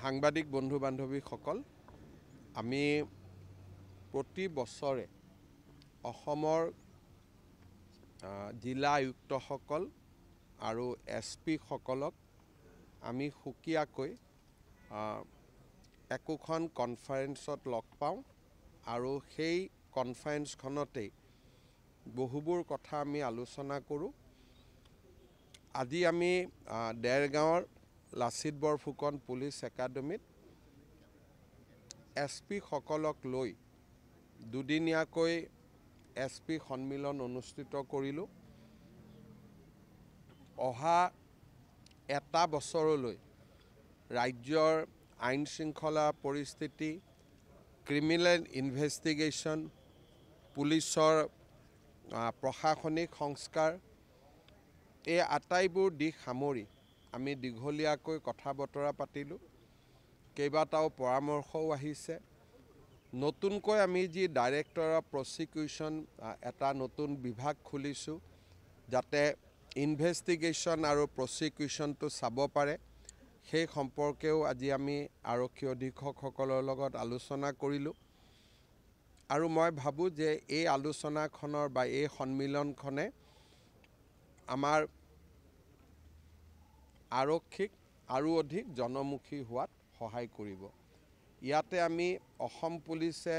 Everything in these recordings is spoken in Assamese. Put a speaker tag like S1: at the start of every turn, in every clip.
S1: সাংবাদিক বন্ধু বান্ধৱীসকল, আমি প্ৰতি বছৰে অসমৰ জিলা আয়ুক্তসকল আৰু SP সকলক আমি সুকীয়াকৈ একোখন কনফাৰেন্সত লগ পাওঁ আৰু সেই কনফাৰেন্সখনতেই বহুবোৰ কথা আমি আলোচনা কৰোঁ। আজি আমি দেৰগাঁৱৰ লাচিত বৰফুকন পুলিচ একাডেমীত SP সকলক লৈ দুদিনীয়াকৈ SP সন্মিলন অনুষ্ঠিত কৰিলোঁ। অহা এটা বছৰলৈ ৰাজ্যৰ আইন শৃংখলা পৰিস্থিতি, ক্ৰিমিনেল ইনভেষ্টিগেশ্যন, পুলিচৰ প্ৰশাসনিক সংস্কাৰ, এই আটাইবোৰ দিশ সামৰি আমি দীঘলীয়াকৈ কথা বতৰা পাতিলোঁ। কেইবাটাও পৰামৰ্শও আহিছে। নতুনকৈ আমি যি ডাইৰেক্টৰ অফ প্ৰচিকিউশ্যন এটা নতুন বিভাগ খুলিছোঁ, যাতে ইনভেষ্টিগেশ্যন আৰু প্ৰচিকিউশ্যনটো চাব পাৰে, সেই সম্পৰ্কেও আজি আমি আৰক্ষী অধীক্ষকসকলৰ লগত আলোচনা কৰিলোঁ। আৰু মই ভাবোঁ যে এই আলোচনাখনৰ বা এই সন্মিলনখনে আমাৰ আৰক্ষীক আৰু অধিক জনমুখী হোৱাত সহায় কৰিব। ইয়াতে আমি অসম পুলিচে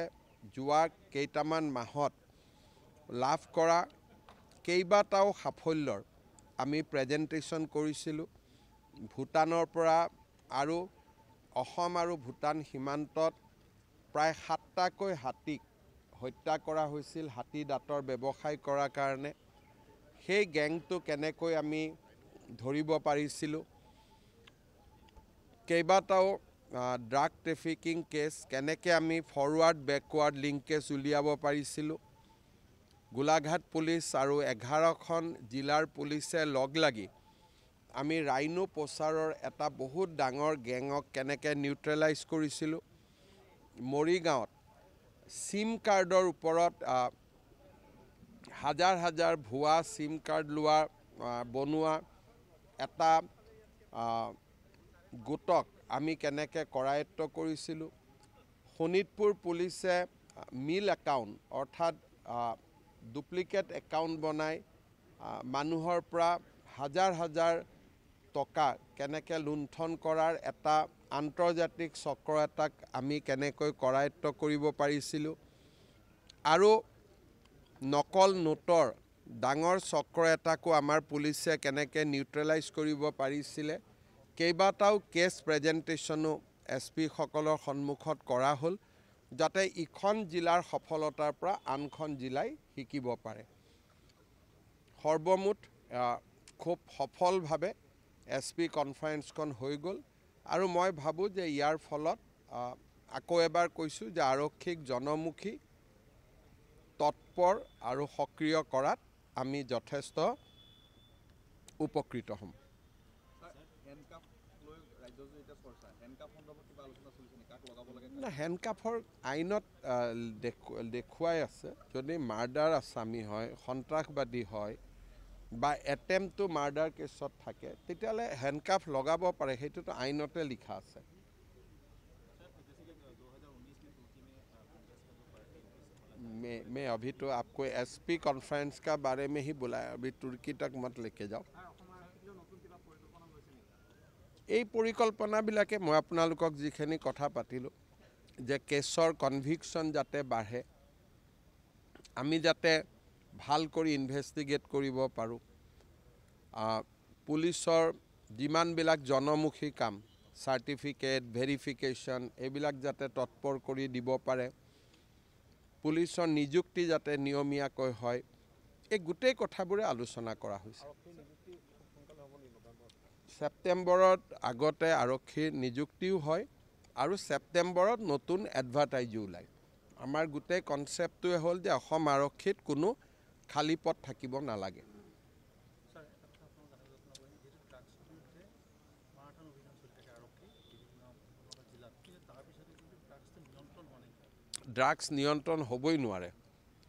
S1: যোৱা কেইটামান মাহত লাভ কৰা কেইবাটাও সাফল্যৰ আমি প্ৰেজেণ্টেশ্যন কৰিছিলোঁ। ভূটানৰ পৰা আৰু অসম আৰু ভূটান সীমান্তত প্ৰায় 7টাকৈ হাতীক হত্যা কৰা হৈছিল হাতী দাঁতৰ ব্যৱসায় কৰাৰ কাৰণে। সেই গেংটো কেনেকৈ আমি ধৰিব পাৰিছিলোঁ, কেইবাটাও ড্ৰাগ ট্ৰেফিকিং কেছ কেনেকৈ আমি ফৰৱাৰ্ড বেকৱাৰ্ড লিংকেজ উলিয়াব পাৰিছিলোঁ। গোলাঘাট পুলিচ আৰু 11খন জিলাৰ পুলিচে লগ লাগি আমি ৰাইনো প্ৰচাৰৰ এটা বহুত ডাঙৰ গেঙক কেনেকৈ নিউট্ৰেলাইজ কৰিছিলোঁ। মৰিগাঁৱত চিম কাৰ্ডৰ ওপৰত হাজাৰ হাজাৰ ভুৱা চিম কাৰ্ড বনোৱা এটা গোটক আমি কেনেকৈ কৰায়ত্ব কৰিছিলোঁ। শোণিতপুৰ পুলিচে মিল একাউণ্ট অৰ্থাৎ ডুপ্লিকেট একাউণ্ট বনাই মানুহৰ পৰা হাজাৰ হাজাৰ টকা কেনেকৈ লুণ্ঠন কৰাৰ এটা আন্তৰ্জাতিক চক্ৰ এটাক আমি কেনেকৈ কৰায়ত্ব কৰিব পাৰিছিলোঁ। আৰু নকল নোটৰ ডাঙৰ চক্ৰ এটাকো আমাৰ পুলিচে কেনেকৈ নিউট্ৰেলাইজ কৰিব পাৰিছিলে। কেইবাটাও কেছ প্ৰেজেণ্টেশ্যনো SP সকলৰ সন্মুখত কৰা হ'ল, যাতে ইখন জিলাৰ সফলতাৰ পৰা আনখন জিলাই শিকিব পাৰে। সৰ্বমুঠ খুব সফলভাৱে SP কনফাৰেন্সখন হৈ গ'ল আৰু মই ভাবোঁ যে ইয়াৰ ফলত আকৌ এবাৰ কৈছোঁ যে আৰক্ষীক জনমুখী, তৎপৰ আৰু সক্ৰিয় কৰাত আমি যথেষ্ট উপকৃত হ'ম। হেণ্ডকাফৰ আইনত দেখুৱাই আছে, যদি মাৰ্ডাৰ আসামী হয়, সন্ত্ৰাসবাদী হয় বা এটেম্প টু মাৰ্ডাৰ কেছত থাকে, তেতিয়াহ'লে হেণ্ডকাফ লগাব পাৰে, সেইটোতো আইনতে লিখা আছে। मैं अभी तो आपको SP कॉन्फ्रेंस का बारे में ही बुलाया, अभी तुर्की तक मत लेके जाओ। এই পৰিকল্পনাবিলাকে মই আপোনালোকক যিখিনি কথা পাতিলোঁ যে কেছৰ কনভিকশ্যন যাতে বাঢ়ে, আমি যাতে ভাল কৰি ইনভেষ্টিগেট কৰিব পাৰোঁ, পুলিচৰ যিমানবিলাক জনমুখী কাম, চাৰ্টিফিকেট ভেৰিফিকেশ্যন, এইবিলাক যাতে তৎপৰ কৰি দিব পাৰে, পুলিচৰ নিযুক্তি যাতে নিয়মীয়াকৈ হয়, এই গোটেই কথাবোৰে আলোচনা কৰা হৈছে। ছেপ্টেম্বৰত আগতে আৰক্ষীৰ নিযুক্তিও হয় আৰু ছেপ্টেম্বৰত নতুন এডভাৰটাইজো ওলায়। আমাৰ গোটেই কনচেপ্টটোৱে হ'ল যে অসম আৰক্ষীত কোনো খালী পথ থাকিব নালাগে। ড্ৰাগছ নিয়ন্ত্ৰণ হ'বই নোৱাৰে,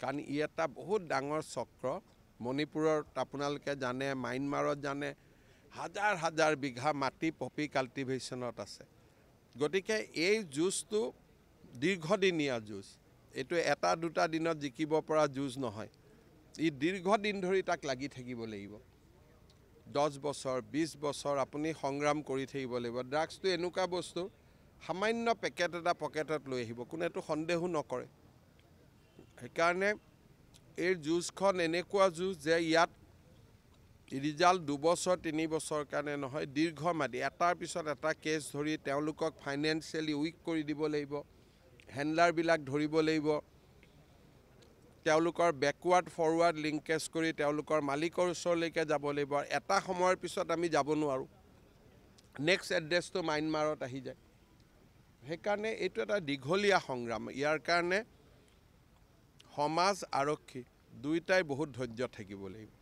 S1: কাৰণ ই এটা বহুত ডাঙৰ চক্ৰ। মণিপুৰত আপোনালোকে জানে, ম্যানমাৰত জানে, হাজাৰ হাজাৰ বিঘা মাটি পপি কাল্টিভেশ্যনত আছে। গতিকে এই যুঁজটো দীৰ্ঘদিনীয়া যুঁজ, এইটো এটা দুটা দিনত জিকিব পৰা যুঁজ নহয়। ই দীৰ্ঘদিন ধৰি তাক লাগি থাকিব লাগিব। 10 বছৰ 20 বছৰ আপুনি সংগ্ৰাম কৰি থাকিব লাগিব। ড্ৰাগছটো এনেকুৱা বস্তু, সামান্য পেকেট এটা পকেটত লৈ আহিব, কোনেতো সন্দেহো নকৰে। সেইকাৰণে এই যুঁজখন এনেকুৱা যুঁজ যে ইয়াত ৰিজাল্ট 2 বছৰ 3 বছৰ কাৰণে নহয়, দীৰ্ঘম্যাদী এটাৰ পিছত এটা কেছ ধৰি তেওঁলোকক ফাইনেন্সিয়েলি উইক কৰি দিব লাগিব, হেণ্ডলাৰবিলাক ধৰিব লাগিব, তেওঁলোকৰ বেকৱাৰ্ড ফৰৱাৰ্ড লিংকেজ কৰি তেওঁলোকৰ মালিকৰ ওচৰলৈকে যাব লাগিব। এটা সময়ৰ পিছত আমি যাব নোৱাৰোঁ, নেক্সট এড্ৰেছটো ম্যানমাৰত আহি যায়। সেইকাৰণে এইটো এটা দীঘলীয়া সংগ্ৰাম। ইয়াৰ কাৰণে সমাজ আৰক্ষী দুয়োটাই বহুত ধৈৰ্য থাকিব লাগিব।